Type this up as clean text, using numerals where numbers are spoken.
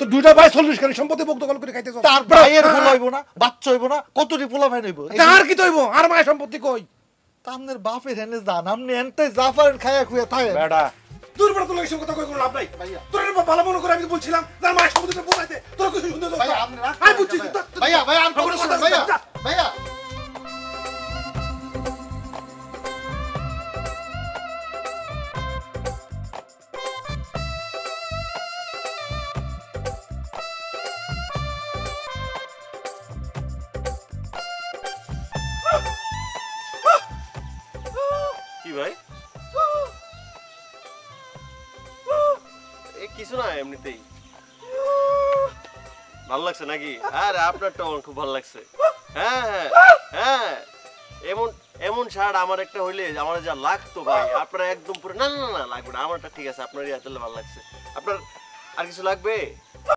তো দুইটা ভাই 40 খানি সম্পত্তি ভোগ দখল করে খাইতেছ তার ভাইয়ের ফুল হইব না বাচ্চা হইব না কতটি পোলা ভাই হইব আর কি তইব আর মায়ের সম্পত্তি কই তামনের বাপের হেনে জান আমনে এনতে জাফারের খায়া খুয়া থাকে বেটা দূরবার তো লাগছে কথা কই কোনো লাভ নাই তোর ভালো মনে করে আমি বলছিলাম তার মায়ের সম্পত্তিটা বোঝাইতে তোর কিছু শুনতে দাও ভাই আমি বুঝছি ভাইয়া ভাইয়া আমি কথা শুন ভাইয়া ভাইয়া কি ভাই এই কিছু না এমনিতেই ভালো লাগছে নাকি আরে আপনারটা আমার খুব ভালো লাগছে হ্যাঁ হ্যাঁ হ্যাঁ এমন এমন শার্ট আমার একটা হইলে আমার যা লাগতো ভাই আপনার একদম পুরো না না না লাগবে না আমারটা ঠিক আছে আপনারই এত ভালো লাগছে আপনার আর কিছু লাগবে